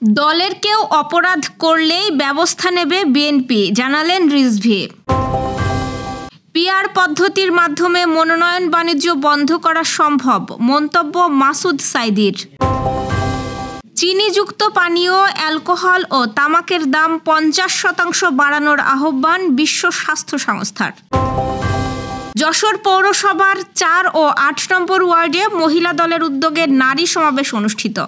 দলের কেউ অপরাধ করলেই ব্যবস্থা নেবে বিএনপি, জানালেন রিজভী। পিআর পদ্ধতির মাধ্যমে মনোনয়ন বাণিজ্য বন্ধ করা সম্ভব, মন্তব্য মাসুদ সাইদির। চিনিযুক্ত পানীয়, অ্যালকোহল ও তামাকের দাম 50% বাড়ানোর আহ্বান বিশ্ব স্বাস্থ্য সংস্থার। যশোর পৌরসভার 4 ও 8 নম্বর ওয়ার্ডে মহিলা দলের উদ্যোগে নারী সমাবেশ অনুষ্ঠিত।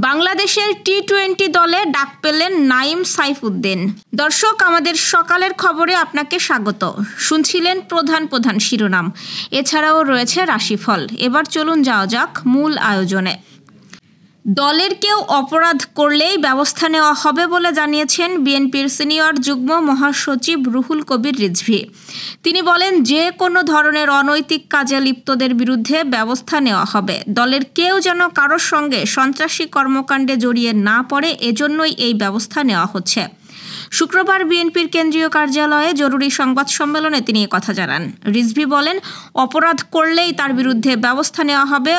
বাংলাদেশের টি-20 দলে ডাক পেলেন নাঈম সাইফুদ্দিন। দর্শক, আমাদের সকালের খবরে আপনাকে স্বাগত। শুনছিলেন প্রধান প্রধান শিরোনাম, এছাড়াও রয়েছে রাশিফল। এবার চলুন যাওয়া যাক মূল আয়োজনে। দলের কেউ অপরাধ করলেই ব্যবস্থা নেওয়া হবে বলে জানিয়েছেন বিএনপির সিনিয়র যুগ্ম মহাসচিব রুহুল কবির রিজভী। তিনি বলেন, যে কোনো ধরনের অনৈতিক কাজে লিপ্তদের বিরুদ্ধে ব্যবস্থা নেওয়া হবে। দলের কেউ যেন কারোর সঙ্গে সন্ত্রাসী কর্মকাণ্ডে জড়িয়ে না পড়ে, এজন্যই এই ব্যবস্থা নেওয়া হচ্ছে। শুক্রবার বিএনপির কেন্দ্রীয় কার্যালয়ে জরুরি সংবাদ সম্মেলনে তিনি কথা জানান। রিজভী বলেন, অপরাধ করলেই তার বিরুদ্ধে ব্যবস্থা নেওয়া হবে।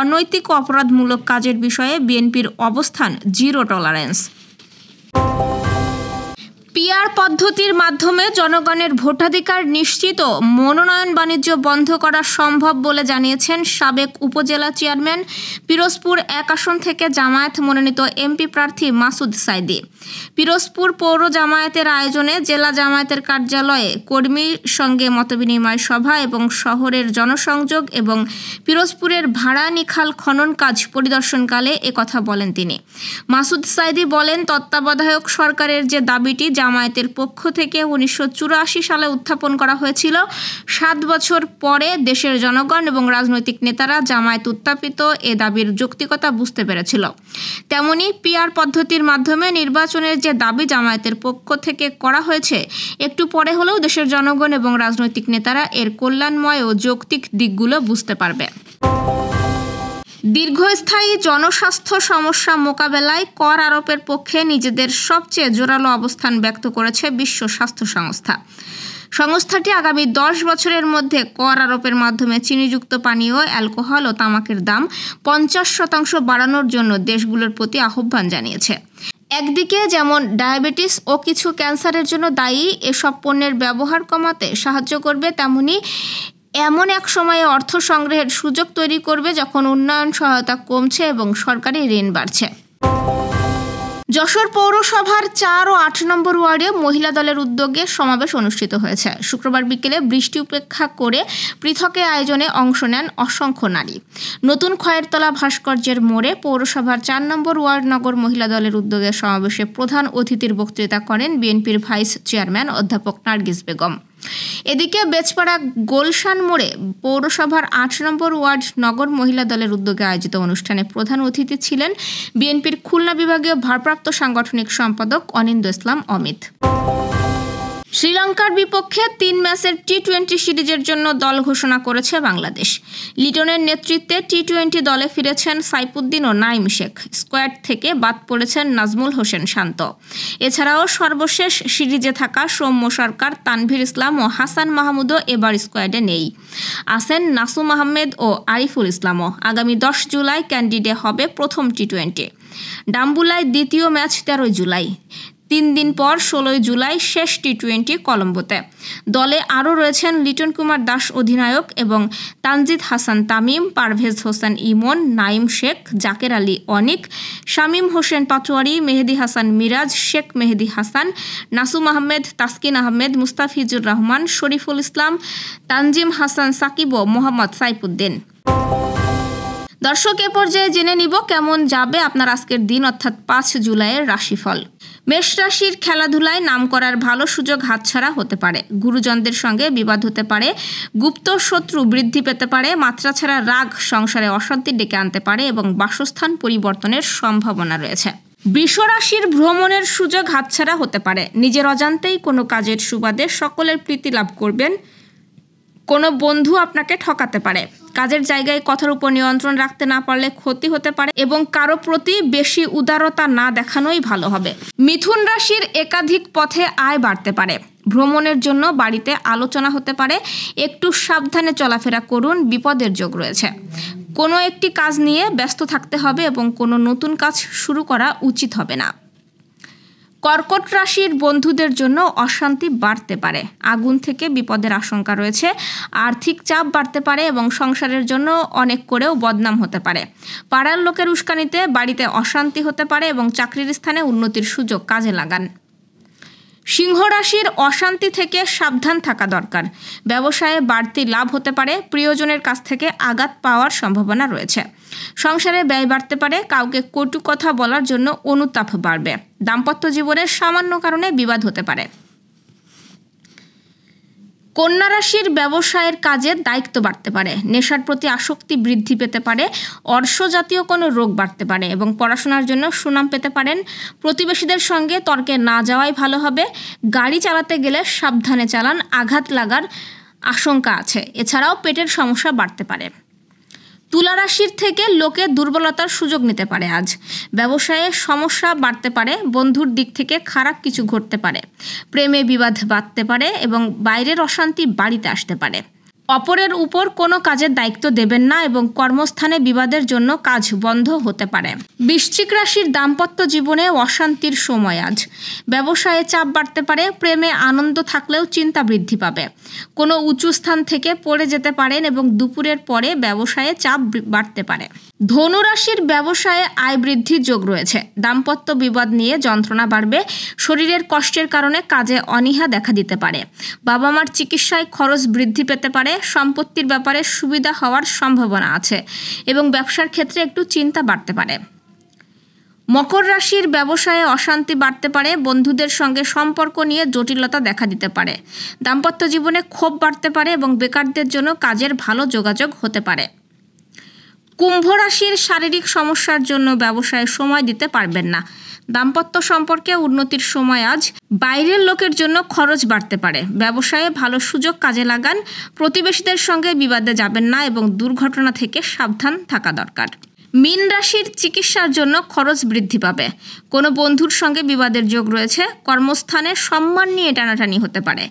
অনৈতিক অপরাধমূলক কাজের বিষয়ে বিএনপির অবস্থান জিরো টলারেন্স। পিআর পদ্ধতির মাধ্যমে জনগণের ভোটাধিকার নিশ্চিত ও মনোনয়ন বাণিজ্য বন্ধ করা সম্ভব বলে জানিয়েছেন সাবেক উপজেলা চেয়ারম্যান, পিরোজপুর 1 আসন থেকে জামায়াত মনোনীত এমপি প্রার্থী মাসুদ সাইদি। পিরোজপুর পৌর জামায়াতের আয়োজনে জেলা জামায়াতের কার্যালয়ে কর্মীর সঙ্গে মতবিনিময় সভা এবং শহরের জনসংযোগ এবং পিরোজপুরের ভাড়ানিখাল খনন কাজ পরিদর্শনকালে একথা বলেন তিনি। মাসুদ সাইদি বলেন, তত্ত্বাবধায়ক সরকারের যে দাবিটি জামায়াতের পক্ষ থেকে 1984 সালে উত্থাপন করা হয়েছিল, 7 বছর পরে দেশের জনগণ এবং রাজনৈতিক নেতারা জামায়াত উত্থাপিত এ দাবির যৌক্তিকতা বুঝতে পেরেছিল। তেমনি পিআর পদ্ধতির মাধ্যমে নির্বাচনের যে দাবি জামায়াতের পক্ষ থেকে করা হয়েছে, একটু পরে হলেও দেশের জনগণ এবং রাজনৈতিক নেতারা এর কল্যাণময় ও যৌক্তিক দিকগুলো বুঝতে পারবে। দীর্ঘস্থায়ী জনস্বাস্থ্য সমস্যা মোকাবেলায় কর আরোপের পক্ষে নিজেদের সবচেয়ে জোরালো অবস্থান ব্যক্ত করেছে বিশ্ব স্বাস্থ্য সংস্থা। সংস্থাটি আগামী 10 বছরের মধ্যে কর আরোপের মাধ্যমে চিনিযুক্ত পানীয়, অ্যালকোহল ও তামাকের দাম 50% বাড়ানোর জন্য দেশগুলোর প্রতি আহ্বান জানিয়েছে। একদিকে যেমন ডায়াবেটিস ও কিছু ক্যান্সারের জন্য দায়ী এসব পণ্যের ব্যবহার কমাতে সাহায্য করবে, তেমনি এমন এক সময়ে অর্থ সংগ্রহের সুযোগ তৈরি করবে যখন উন্নয়ন সহায়তা কমছে এবং সরকারি ঋণ বাড়ছে। যশোর পৌরসভার 4 ও 8 নম্বর ওয়ার্ডে মহিলা দলের উদ্যোগে সমাবেশ অনুষ্ঠিত হয়েছে। শুক্রবার বিকেলে বৃষ্টি উপেক্ষা করে পৃথক আয়োজনে অংশ নেন অসংখ্য নারী। নতুন খয়েরতলা ভাস্কর্যের মোড়ে পৌরসভার 4 নম্বর ওয়ার্ড নগর মহিলা দলের উদ্যোগে সমাবেশে প্রধান অতিথির বক্তৃতা করেন বিএনপির ভাইস চেয়ারম্যান অধ্যাপক নার্গিস বেগম। এদিকে বেচপাড়া গোলশান মোড়ে পৌরসভার 8 নম্বর ওয়ার্ড নগর মহিলা দলের উদ্যোগে আয়োজিত অনুষ্ঠানে প্রধান অতিথি ছিলেন বিএনপির খুলনা বিভাগীয় ভারপ্রাপ্ত সাংগঠনিক সম্পাদক অনিন্দ্য ইসলাম অমিত। শ্রীলঙ্কার বিপক্ষে 3 ম্যাচের টি-20 সিরিজের জন্য দল ঘোষণা করেছে বাংলাদেশ। লিটনের নেতৃত্বে টি-20 দলে ফিরেছেন সাইফুদ্দিন ও নাঈম শেখ। স্কোয়াড থেকে বাদ পড়েছেন নাজমুল হোসেন শান্ত। এছাড়াও সর্বশেষ সিরিজে থাকা সৌম্য সরকার, তানভীর ইসলাম ও হাসান মাহমুদও এবার স্কোয়াডে নেই। আছেন নাসুম আহমেদ ও আরিফুল ইসলামও। আগামী 10 জুলাই ক্যান্ডিডে হবে প্রথম টি-20। ডাম্বুলায় দ্বিতীয় ম্যাচ 13 জুলাই। 3 দিন পর 16 জুলাই শেষ টি-20 কলম্বোতে। দলে আরও রয়েছেন লিটন কুমার দাস অধিনায়ক এবং তানজিদ হাসান তামিম, পারভেজ হোসেন ইমন, নাঈম শেখ, জাকের আলী অনিক, শামীম হোসেন পাটোয়ারি, মেহেদি হাসান মিরাজ, শেখ মেহেদি হাসান, নাসুম আহমেদ, তাসকিন আহমেদ, মুস্তাফিজুর রহমান, শরীফুল ইসলাম, তানজিম হাসান সাকিব ও মোহাম্মদ সাইফুদ্দিন। দর্শক, এ পর্যায়ে জেনে নিব কেমন যাবে আপনার আজকের দিন অর্থাৎ 5 জুলাইয়ের রাশিফল। মেষ রাশির খেলাধুলায় নাম করার ভালো সুযোগ হাতছাড়া হতে পারে। গুরুজনদের সঙ্গে বিবাদ হতে পারে। গুপ্ত শত্রু বৃদ্ধি পেতে পারে। মাত্রাছাড়া রাগ সংসারে অশান্তি ডেকে আনতে পারে এবং বাসস্থান পরিবর্তনের সম্ভাবনা রয়েছে। বৃষ রাশির ভ্রমণের সুযোগ হাতছাড়া হতে পারে। নিজের অজান্তেই কোনো কাজের সুবাদে সকলের প্রীতি লাভ করবেন। কোনো বন্ধু আপনাকে ঠকাতে পারে। কাজের জায়গায় কথার উপর নিয়ন্ত্রণ রাখতে না পারলে ক্ষতি হতে পারে এবং কারো প্রতি বেশি উদারতা না দেখানোই ভালো হবে। মিথুন রাশির একাধিক পথে আয় বাড়তে পারে। ভ্রমণের জন্য বাড়িতে আলোচনা হতে পারে। একটু সাবধানে চলাফেরা করুন, বিপদের যোগ রয়েছে। কোনো একটি কাজ নিয়ে ব্যস্ত থাকতে হবে এবং কোনো নতুন কাজ শুরু করা উচিত হবে না। কর্কট রাশির বন্ধুদের জন্য অশান্তি বাড়তে পারে, আগুন থেকে বিপদের আশঙ্কা রয়েছে, আর্থিক চাপ বাড়তে পারে এবং সংসারের জন্য অনেক করেও বদনাম হতে পারে। পাড়ার লোকের উস্কানিতে বাড়িতে অশান্তি হতে পারে এবং চাকরির স্থানে উন্নতির সুযোগ কাজে লাগান। সিংহ রাশির অশান্তি থেকে সাবধান থাকা দরকার। ব্যবসায়ে বাড়তি লাভ হতে পারে, প্রিয়জনের কাছ থেকে আঘাত পাওয়ার সম্ভাবনা রয়েছে। সংসারে ব্যয় বাড়তে পারে, কাউকে কটু কথা বলার জন্য অনুতাপ বাড়বে। দাম্পত্য জীবনে সামান্য কারণে বিবাদ হতে পারে। কন্যা রাশির ব্যবসায়ের কাজে দায়িত্ব বাড়তে পারে, নেশার প্রতি আসক্তি বৃদ্ধি পেতে পারে, অর্শজাতীয় কোনো রোগ বাড়তে পারে এবং পড়াশোনার জন্য সুনাম পেতে পারেন। প্রতিবেশীদের সঙ্গে তর্কে না যাওয়াই ভালো হবে। গাড়ি চালাতে গেলে সাবধানে চালান, আঘাত লাগার আশঙ্কা আছে। এছাড়াও পেটের সমস্যা বাড়তে পারে। তুলা রাশির থেকে লোকে দুর্বলতার সুযোগ নিতে পারে। আজ ব্যবসায়ে সমস্যা বাড়তে পারে, বন্ধুর দিক থেকে খারাপ কিছু ঘটতে পারে, প্রেমে বিবাদ বাড়তে পারে এবং বাইরের অশান্তি বাড়িতে আসতে পারে। অপরের উপর কোনো কাজের দায়িত্ব দেবেন না এবং কর্মস্থানে বিবাদের জন্য কাজ বন্ধ হতে পারে। বৃশ্চিক রাশির দাম্পত্য জীবনে অশান্তির সময় আজ। ব্যবসায়ে চাপ বাড়তে পারে, প্রেমে আনন্দ থাকলেও চিন্তা বৃদ্ধি পাবে। কোনো উঁচু স্থান থেকে পড়ে যেতে পারেন এবং দুপুরের পরে ব্যবসায়ে চাপ বাড়তে পারে। ধনু রাশির ব্যবসায়ে আয় বৃদ্ধির যোগ রয়েছে। দাম্পত্য বিবাদ নিয়ে যন্ত্রণা বাড়বে, শরীরের কষ্টের কারণে কাজে অনীহা দেখা দিতে পারে। বাবা মার চিকিৎসায় খরচ বৃদ্ধি পেতে পারে, সম্পত্তির ব্যাপারে সুবিধা হওয়ার সম্ভাবনা আছে এবং ব্যবসার ক্ষেত্রে একটু চিন্তা বাড়তে পারে। মকর রাশির ব্যবসায়ে অশান্তি বাড়তে পারে, বন্ধুদের সঙ্গে সম্পর্ক নিয়ে জটিলতা দেখা দিতে পারে। দাম্পত্য জীবনে ক্ষোভ বাড়তে পারে এবং বেকারদের জন্য কাজের ভালো যোগাযোগ হতে পারে। কুম্ভ রাশির শারীরিক সমস্যার জন্য ব্যবসায় সময় দিতে পারবেন না। দাম্পত্য সম্পর্কে উন্নতির সময় আজ। বাইরের লোকের জন্য খরচ বাড়তে পারে। ব্যবসায়ে ভালো সুযোগ কাজে লাগান, প্রতিবেশীদের সঙ্গে বিবাদে যাবেন না এবং দুর্ঘটনা থেকে সাবধান থাকা দরকার। মীন রাশির চিকিৎসার জন্য খরচ বৃদ্ধি পাবে। কোনো বন্ধুর সঙ্গে বিবাদের যোগ রয়েছে, কর্মস্থানে সম্মান নিয়ে টানাটানি হতে পারে।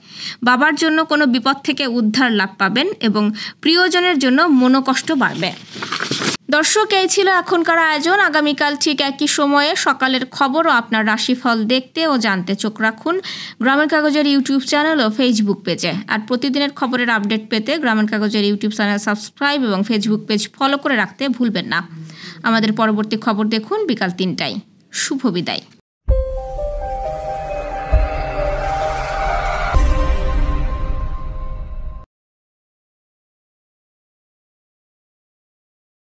বাবার জন্য কোনো বিপদ থেকে উদ্ধার লাভ পাবেন এবং প্রিয়জনের জন্য মনোকষ্ট বাড়বে। দর্শক, এই ছিল এখনকার আয়োজন। আগামীকাল ঠিক একই সময়ে সকালের খবর ও আপনার রাশিফল দেখতে ও জানতে চোখ রাখুন গ্রামের কাগজের ইউটিউব চ্যানেল ও ফেসবুক পেজে। আর প্রতিদিনের খবরের আপডেট পেতে গ্রামের কাগজের ইউটিউব চ্যানেল সাবস্ক্রাইব এবং ফেসবুক পেজ ফলো করে রাখতে ভুলবেন না। আমাদের পরবর্তী খবর দেখুন বিকাল ৩টায়। শুভ বিদায়।